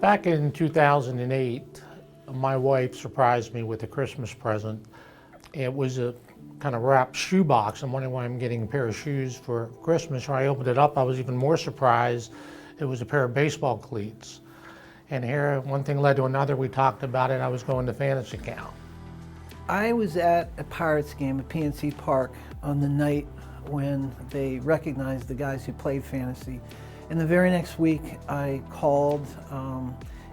Back in 2008, my wife surprised me with a Christmas present. It was a kind of wrapped shoebox. I'm wondering why I'm getting a pair of shoes for Christmas. When I opened it up, I was even more surprised. It was a pair of baseball cleats. And here, one thing led to another. We talked about it. I was going to fantasy camp. I was at a Pirates game at PNC Park on the night when they recognized the guys who played fantasy. And the very next week, I called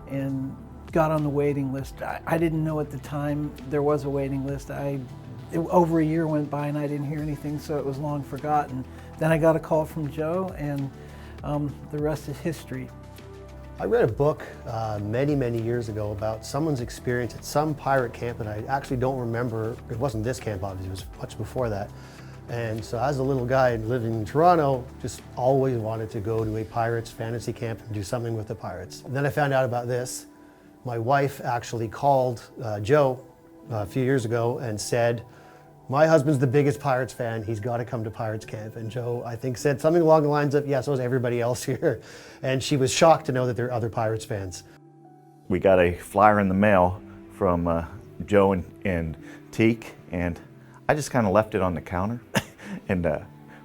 and got on the waiting list. I didn't know at the time there was a waiting list. Over a year went by and I didn't hear anything, so it was long forgotten. Then I got a call from Joe, and the rest is history. I read a book many years ago about someone's experience at some pirate camp, and I actually don't remember, it wasn't this camp obviously, it was much before that. And so as a little guy living in Toronto, just always wanted to go to a Pirates fantasy camp and do something with the Pirates. And then I found out about this. My wife actually called Joe a few years ago and said, my husband's the biggest Pirates fan, he's got to come to Pirates camp. And Joe, I think, said something along the lines of, yeah, so is everybody else here. And she was shocked to know that there are other Pirates fans. We got a flyer in the mail from Joe and Teak, and I just kind of left it on the counter and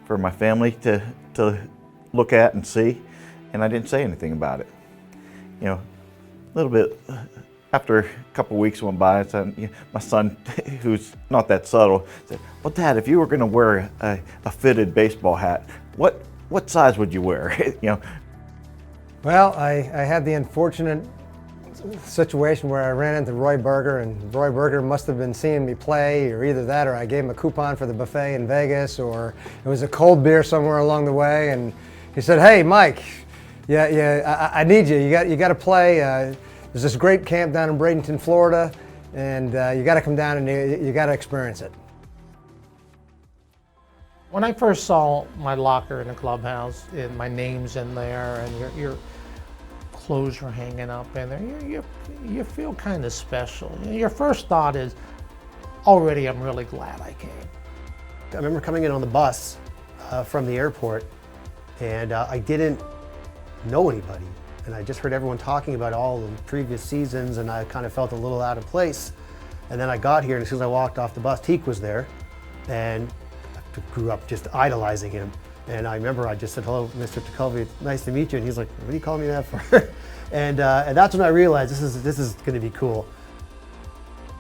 for my family to look at and see, and I didn't say anything about it. You know, a little bit after a couple weeks went by, my son, who's not that subtle, said, well, Dad, if you were going to wear a fitted baseball hat, what size would you wear? You know. Well, I had the unfortunate situation where I ran into Roy Berger, and Roy Berger must have been seeing me play, or either that or I gave him a coupon for the buffet in Vegas, or it was a cold beer somewhere along the way, and he said, hey, Mike, I need you. You got to play. There's this great camp down in Bradenton, Florida, and you got to come down and you got to experience it. When I first saw my locker in the clubhouse, and my name's in there, and your clothes are hanging up in there, you feel kind of special. Your first thought is, already I'm really glad I came. I remember coming in on the bus from the airport, and I didn't know anybody. And I just heard everyone talking about all the previous seasons, and I kind of felt a little out of place. And then I got here, and as soon as I walked off the bus, Teak was there, and I grew up just idolizing him. And I remember I just said, hello, Mr. Tecovy, nice to meet you. And he's like, what are you calling me that for? and that's when I realized this is going to be cool.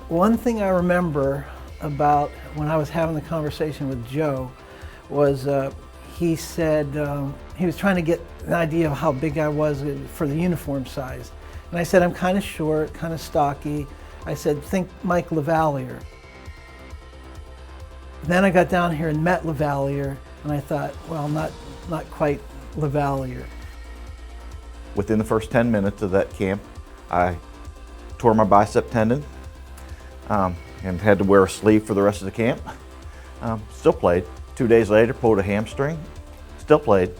One thing I remember about when I was having the conversation with Joe was he said he was trying to get an idea of how big I was for the uniform size. And I said, I'm kind of short, kind of stocky. I said, think Mike LaValliere. Then I got down here and met LaValliere, and I thought, well, not quite LaValliere. Within the first 10 minutes of that camp, I tore my bicep tendon and had to wear a sleeve for the rest of the camp. Still played. 2 days later, pulled a hamstring. Still played.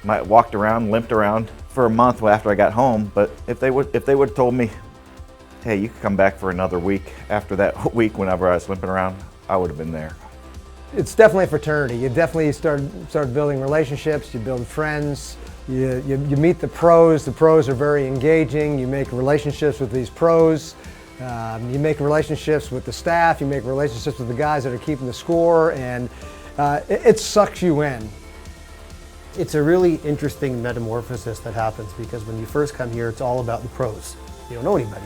Walked around, limped around for a month after I got home. But if they would have told me, hey, you could come back for another week after that week, whenever I was limping around, I would have been there. It's definitely a fraternity. You definitely start building relationships, you build friends, you meet the pros. The pros are very engaging. You make relationships with these pros. You make relationships with the staff, you make relationships with the guys that are keeping the score, and it sucks you in. It's a really interesting metamorphosis that happens, because when you first come here, it's all about the pros. You don't know anybody.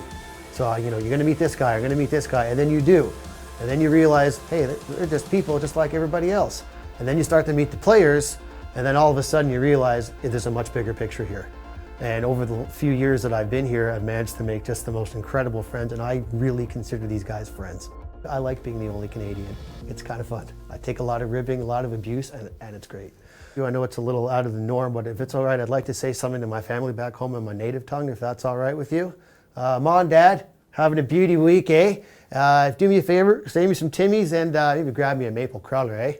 So, you're going to meet this guy, you're going to meet this guy, and then you do. And then you realize, hey, they're just people just like everybody else. And then you start to meet the players, and then all of a sudden you realize there's a much bigger picture here. And over the few years that I've been here, I've managed to make just the most incredible friends, and I really consider these guys friends. I like being the only Canadian. It's kind of fun. I take a lot of ribbing, a lot of abuse, and it's great. I know it's a little out of the norm, but if it's all right, I'd like to say something to my family back home in my native tongue, if that's all right with you. Mom, Dad, having a beauty week, eh? Do me a favor, save me some Timmies, and maybe grab me a maple cruller, eh?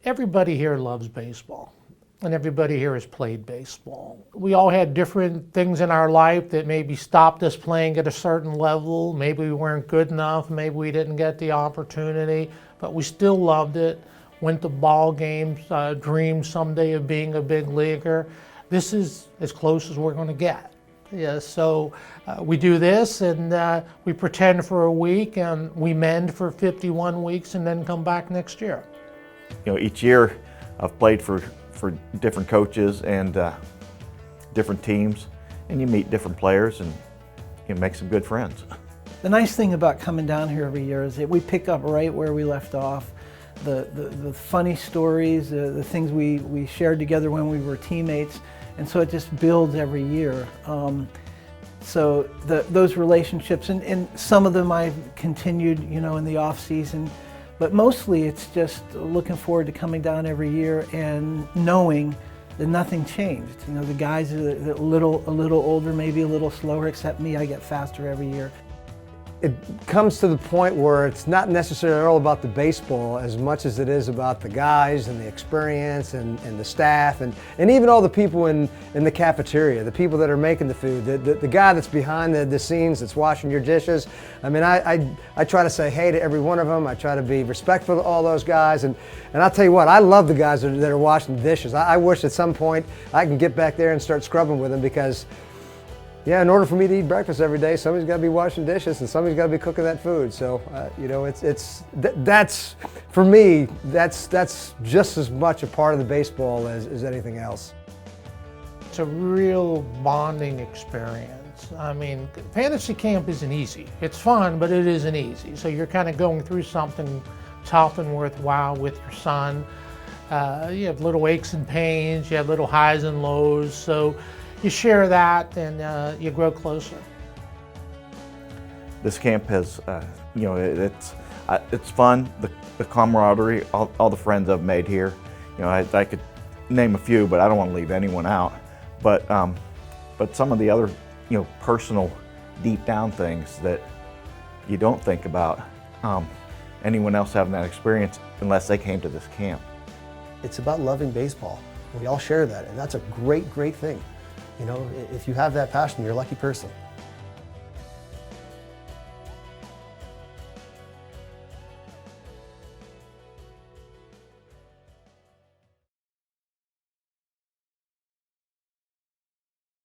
Everybody here loves baseball, and everybody here has played baseball. We all had different things in our life that maybe stopped us playing at a certain level. Maybe we weren't good enough, maybe we didn't get the opportunity, but we still loved it. Went to ball games, dreamed someday of being a big leaguer. this is as close as we're going to get. Yeah, so we do this, and we pretend for a week, and we mend for 51 weeks, and then come back next year. You know, each year I've played for different coaches and different teams, and you meet different players and you make some good friends. The nice thing about coming down here every year is that we pick up right where we left off. The funny stories, the things we shared together when we were teammates, and so it just builds every year. So those relationships, and some of them I've continued, you know, in the off season, but mostly it's just looking forward to coming down every year and knowing that nothing changed. You know, the guys are a little older, maybe a little slower, except me, I get faster every year. It comes to the point where it's not necessarily all about the baseball as much as it is about the guys and the experience and the staff and even all the people in the cafeteria, the people that are making the food, the guy that's behind the scenes that's washing your dishes. I mean, I try to say hey to every one of them. I try to be respectful to all those guys, and I'll tell you what, I love the guys that are washing the dishes. I wish at some point I can get back there and start scrubbing with them, because yeah, in order for me to eat breakfast every day, somebody's got to be washing dishes and somebody's got to be cooking that food. So, you know, that's for me, that's just as much a part of the baseball as anything else. It's a real bonding experience. I mean, fantasy camp isn't easy. It's fun, but it isn't easy. So you're kind of going through something tough and worthwhile with your son. You have little aches and pains, you have little highs and lows. So you share that, and you grow closer. This camp has, you know, it's fun. The camaraderie, all the friends I've made here. You know, I could name a few, but I don't want to leave anyone out. But some of the other, you know, personal, deep down things that you don't think about anyone else having that experience unless they came to this camp. It's about loving baseball. We all share that, and that's a great thing. You know, if you have that passion, you're a lucky person.